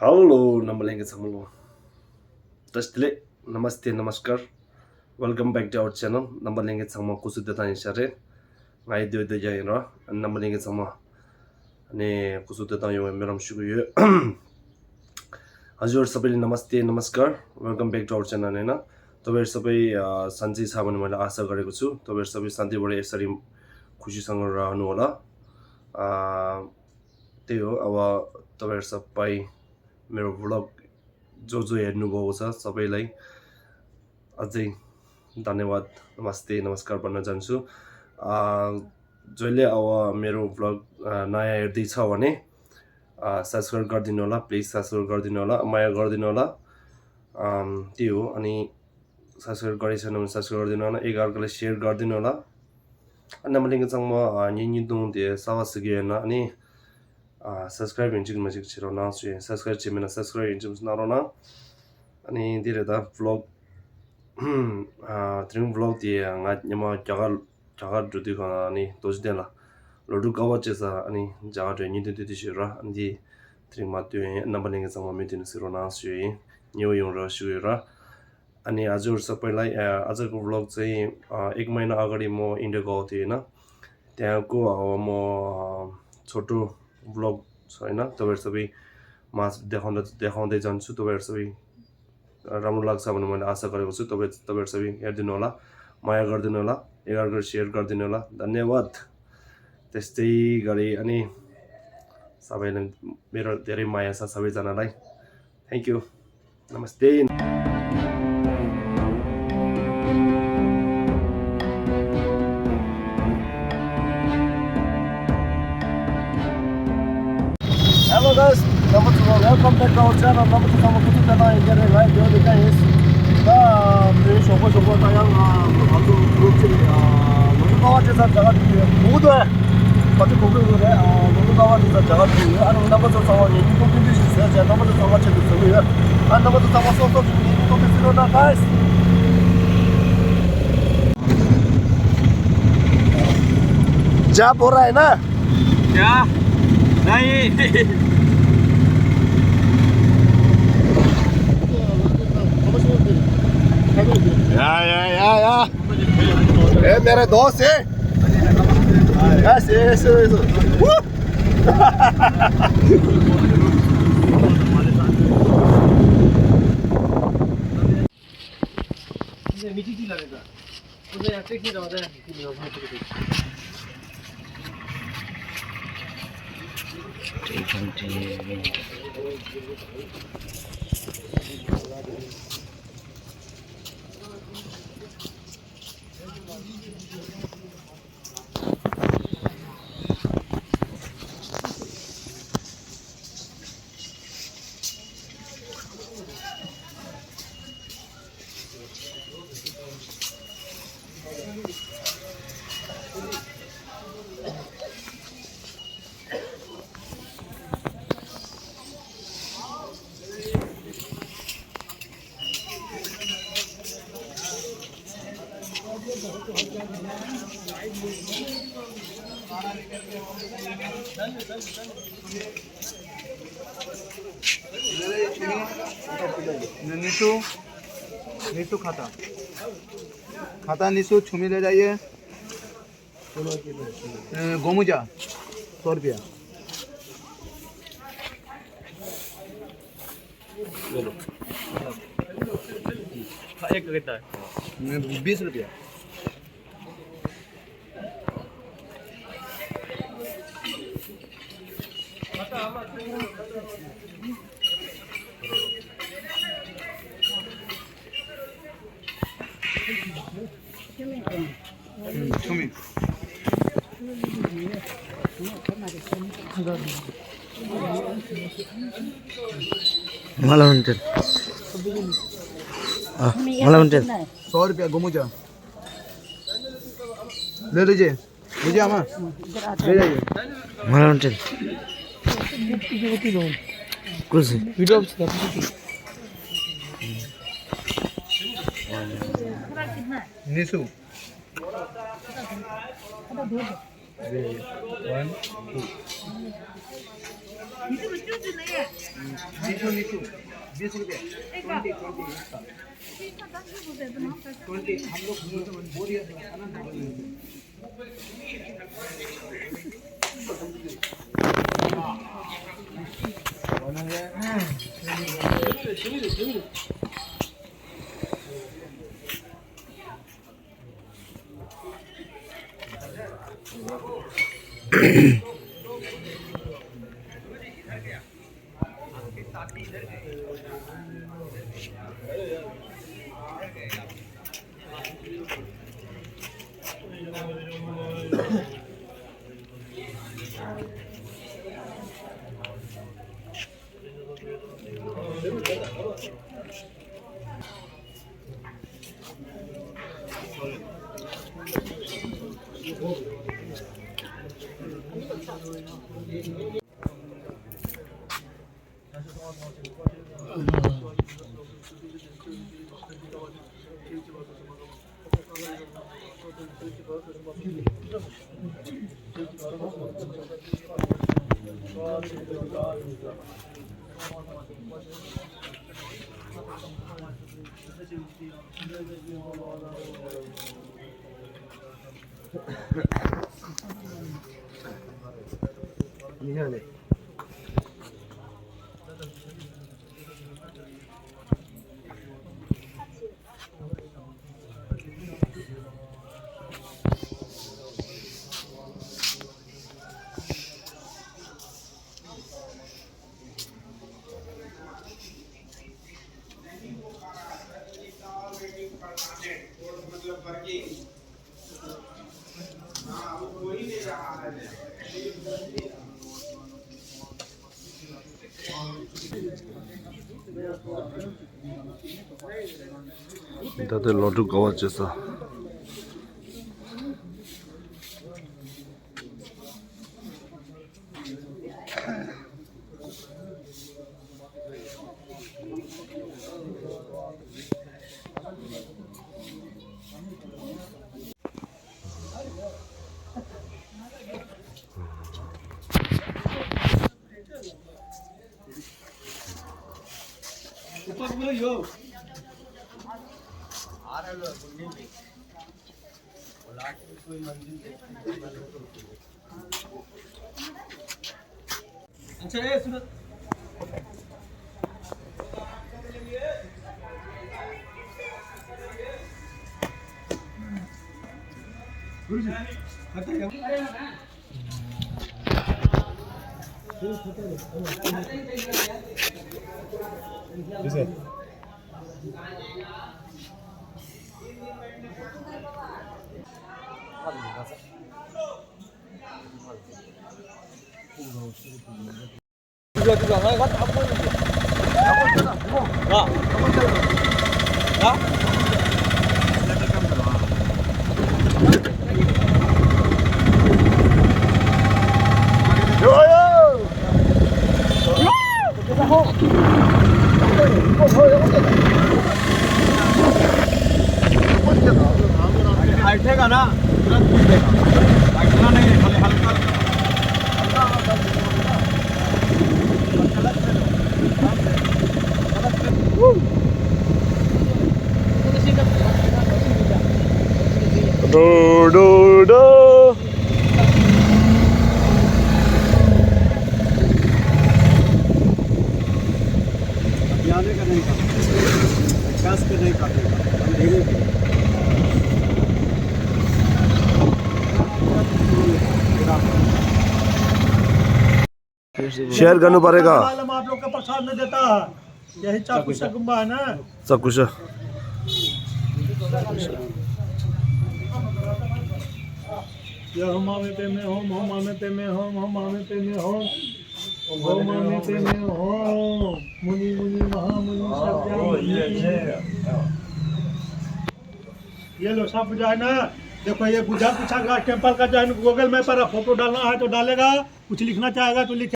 Hello, Namalenga Samalo. Tastile, Namaste, Namaskar. Welcome back to our channel. Namalenga Sama Kusudata in Share. I do the Jaina and Namalenga Sama. Ne Kusudata, you and Miram Sugu. Azure Sabi Namaste, Namaskar. Welcome back to our channel. Nena. Tower Sabi Sanji Saban Asa Garigusu. Tower Sabi Santi Bore Sarim Kushisanga Nuola. Teo, our Tower Sabai. मेरो vlog जो हेर्नुभएको छ सबैलाई अझै धन्यवाद नमस्ते नमस्कार भन्न चाहन्छु जसले अब मेरो भ्लग नयाँ हेर्दै छ भने सब्स्क्राइब गरिदिनु होला प्लिज सब्स्क्राइब गरिदिनु होला माया गरिदिनु होला त्यही हो अनि सब्स्क्राइब गरिसकेन भने सब्स्क्राइब गरिदिनु होला एकअर्कालाई शेयर गरिदिनु होला नमलिङसँग निनिदुङ दे सावासगिएन अनि subscribe and chicken magic chiro na subscribe chimena subscribe and chims narona ani dire da vlog trim vlog die nga nyama jaga jodi khana ani tosdela Loduk Kawa chesa ani jaga de ni de shira ani trim ma de nabalinga sama metin siro na sui new yong ra sui ra अनि हजुर सबैलाई आजको vlog चाहिँ एक महिना अगाडि म India गएको थिएँ हैन त्यहाँको म छोटो भ्लग छ हैन तपाईहरु सबै मास देखाउँदै जान्छु तपाईहरु सबै राम्रो लाग्छ भन्ने मैले आशा गरेको छु तपाईहरु सबै हेर्दिनु होला माया गर्दिनु होला एकअर्कालाई शेयर गर्दिनु होला धन्यवाद त्यस्तै गरी अनि सबैलाई मेरो धेरै माया छ सबैजनालाई thank you Namaste Hello guys, welcome back to our channel. Nama tu sama kutu tena yang jadi right dia guys. Ini shopper tayang aku group sini. Loduk Kawa jasa jaga tu muda है. Pasti kopi itu है. Loduk Kawa jasa jaga tu. Anu nama tu sama ni itu kopi sih saja. Nama tu sama cendol sini ya. Nama tu sama soto ini kopi sini na guys. Jab हो रहा है ना? क्या? नहीं या ए मेरे दोस्त है ऐसे मीठी की लगेगा मुझे ऐसे की ज्यादा है नीतू खाता नीसू छुमी ले जाइए गोमुजा 100 रुपया एक कितना है 20 रुपया छुमी मला म्हणते मला म्हणते 100 रुपया गोमुजा ले लीजिए आमा ले जाइए मला म्हणते कुछ वीडियो निसू 1 2 नीसू नीसू 20 रुपये 20 हम लोग बोरिया 다들 로둑 가와 째서 अच्छा ये सुनो गुरुजी खाता है बैठेगा ना तुरंत बैठेगा बैठना नहीं है खाली हल्का डो डो डो याने का नहीं काटेगा गैस पे नहीं काटेगा हम धीरे धीरे शेयर गर्नु परेगा मालूम आप लोग का प्रसाद में देता है यही चाकू से गुम्बा है ना सब कुछ ये हम मामे पे में होम हम मामे पे में होम हम मामे पे में होम हम मामे पे में होम मुनि मुनि महामुनि सब ये लो सब बुझा है ना देखो ये बुझा पूछा टेम्पल का जो है गूगल मैप पर फोटो डालना है तो डालेगा कुछ लिखना चाहेगा तो लिखे